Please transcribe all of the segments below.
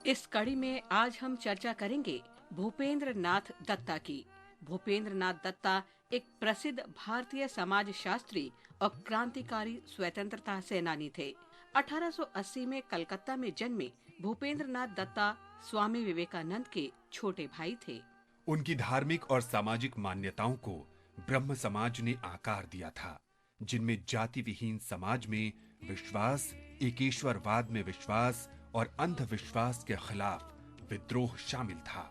इस कड़ी में आज हम चर्चा करेंगे भूपेंद्र नाथ दत्ता की। भूपेंद्र नाथ दत्ता एक प्रसिद्ध भारतीय समाज शास्त्री और क्रांतिकारी स्वतंत्रता सेनानी थे। 1880 में कलकत्ता में जन्मे भूपेंद्र नाथ दत्ता स्वामी विवेकानंद के छोटे भाई थे। उनकी धार्मिक और सामाजिक मान्यताओं को ब्रह्म समाज ने आकार दिया था, जिनमें जाति विहीन समाज में विश्वास, एकेश्वरवाद में विश्वास और अंधविश्वास के खिलाफ विद्रोह शामिल था।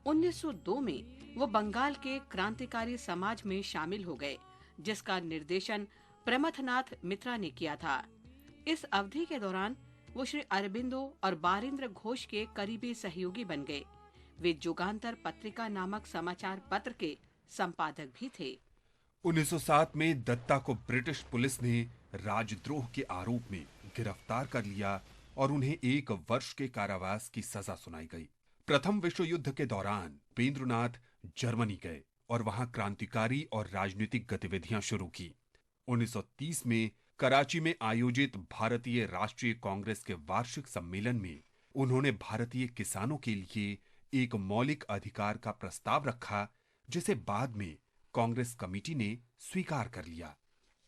1902 में वो बंगाल के क्रांतिकारी समाज में शामिल हो गए, जिसका निर्देशन प्रमथनाथ मित्रा ने किया था। इस अवधि के दौरान वो श्री अरबिंदो और बारिंद्र घोष के करीबी सहयोगी बन गए। वे जुगांतर पत्रिका नामक समाचार पत्र के संपादक भी थे। 1907 में दत्ता को ब्रिटिश पुलिस ने राजद्रोह के आरोप में गिरफ्तार कर लिया और उन्हें 1 वर्ष के कारावास की सजा सुनाई गई। प्रथम विश्व युद्ध के दौरान भूपेंद्रनाथ जर्मनी गए और वहां क्रांतिकारी और राजनीतिक गतिविधियां शुरू की। 1930 में कराची में आयोजित भारतीय राष्ट्रीय कांग्रेस के वार्षिक सम्मेलन में उन्होंने भारतीय किसानों के लिए एक मौलिक अधिकार का प्रस्ताव रखा, जिसे बाद में कांग्रेस कमेटी ने स्वीकार कर लिया।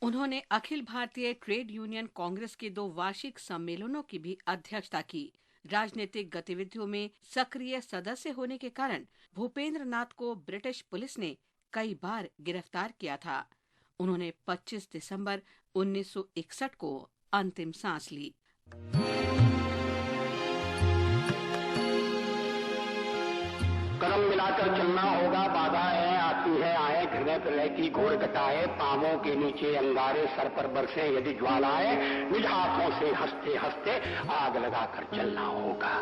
उन्होंने अखिल भारतीय ट्रेड यूनियन कांग्रेस के 2 वार्षिक सम्मेलनों की भी अध्यक्षता की। राजनीतिक गतिविधियों में सक्रिय सदस्य होने के कारण भूपेंद्र नाथ को ब्रिटिश पुलिस ने कई बार गिरफ्तार किया था। उन्होंने 25 दिसंबर 1961 को अंतिम सांस ली। कदम मिलाकर चलना होगा, बाधाएं आती है आए, हृदय प्रलय की घोर घटाए, पांवों के नीचे अंगारे, सर पर बरसे यदि ज्वालाएं, निज हाथों से हंसते हंसते आग लगाकर चलना होगा,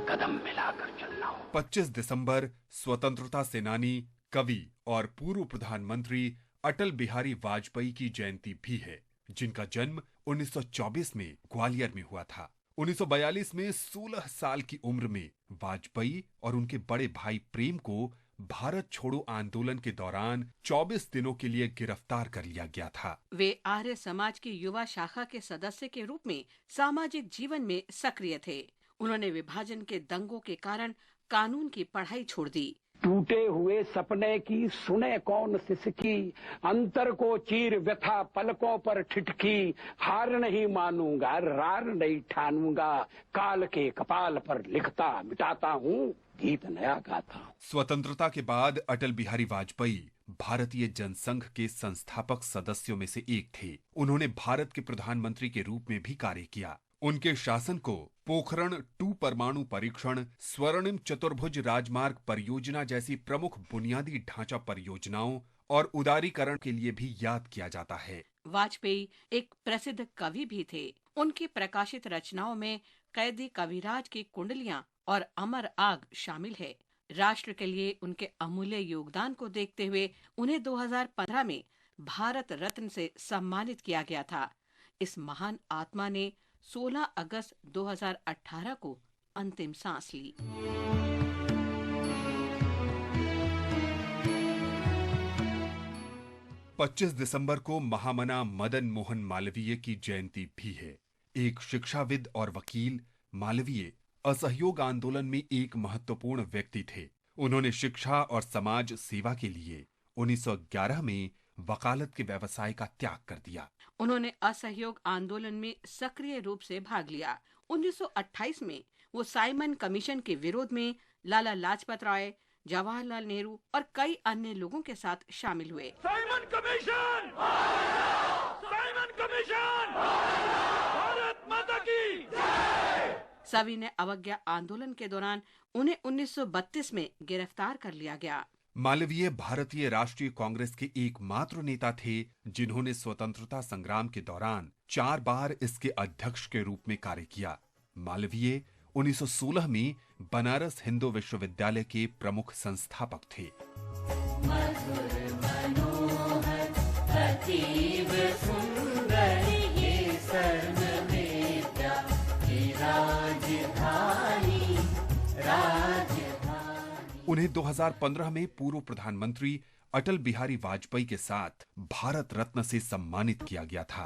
कदम मिलाकर चलना होगा। 25 दिसंबर स्वतंत्रता सेनानी, कवि और पूर्व प्रधानमंत्री अटल बिहारी वाजपेयी की जयंती भी है, जिनका जन्म 1924 में ग्वालियर में हुआ था। 1942 में 16 साल की उम्र में वाजपेयी और उनके बड़े भाई प्रेम को भारत छोड़ो आंदोलन के दौरान 24 दिनों के लिए गिरफ्तार कर लिया गया था। वे आर्य समाज की युवा शाखा के सदस्य के रूप में सामाजिक जीवन में सक्रिय थे। उन्होंने विभाजन के दंगों के कारण कानून की पढ़ाई छोड़ दी। टूटे हुए सपने की सुने कौन सिसकी, अंतर को चीर व्यथा पलकों पर ठिठकी, हार नहीं मानूंगा रार नहीं ठानूंगा, काल के कपाल पर लिखता मिटाता हूँ, गीत नया गाता हूँ। स्वतंत्रता के बाद अटल बिहारी वाजपेयी भारतीय जनसंघ के संस्थापक सदस्यों में से एक थे। उन्होंने भारत के प्रधानमंत्री के रूप में भी कार्य किया। उनके शासन को पोखरण 2 परमाणु परीक्षण, स्वर्णिम चतुर्भुज राजमार्ग परियोजना जैसी प्रमुख बुनियादी ढांचा परियोजनाओं और उदारीकरण के लिए भी याद किया जाता है। वाजपेयी एक प्रसिद्ध कवि भी थे। उनकी प्रकाशित रचनाओं में कैदी कविराज की कुंडलियां और अमर आग शामिल है। राष्ट्र के लिए उनके अमूल्य योगदान को देखते हुए उन्हें 2015 में भारत रत्न से सम्मानित किया गया था। इस महान आत्मा ने 16 अगस्त 2018 को अंतिम सांस ली। पच्चीस दिसंबर को महामना मदन मोहन मालवीय की जयंती भी है। एक शिक्षाविद और वकील, मालवीय असहयोग आंदोलन में एक महत्वपूर्ण व्यक्ति थे। उन्होंने शिक्षा और समाज सेवा के लिए 1911 में वकालत के व्यवसाय का त्याग कर दिया। उन्होंने असहयोग आंदोलन में सक्रिय रूप से भाग लिया। 1928 में वो साइमन कमीशन के विरोध में लाला लाजपत राय, जवाहरलाल नेहरू और कई अन्य लोगों के साथ शामिल हुए। Simon commission! Simon commission! Bharat माता की जय! सविनय अवज्ञा आंदोलन के दौरान उन्हें 1932 में गिरफ्तार कर लिया गया। मालवीय भारतीय राष्ट्रीय कांग्रेस के एकमात्र नेता थे जिन्होंने स्वतंत्रता संग्राम के दौरान 4 बार इसके अध्यक्ष के रूप में कार्य किया। मालवीय 1916 में बनारस हिंदू विश्वविद्यालय के प्रमुख संस्थापक थे। उन्हें 2015 में पूर्व प्रधानमंत्री अटल बिहारी वाजपेयी के साथ भारत रत्न से सम्मानित किया गया था।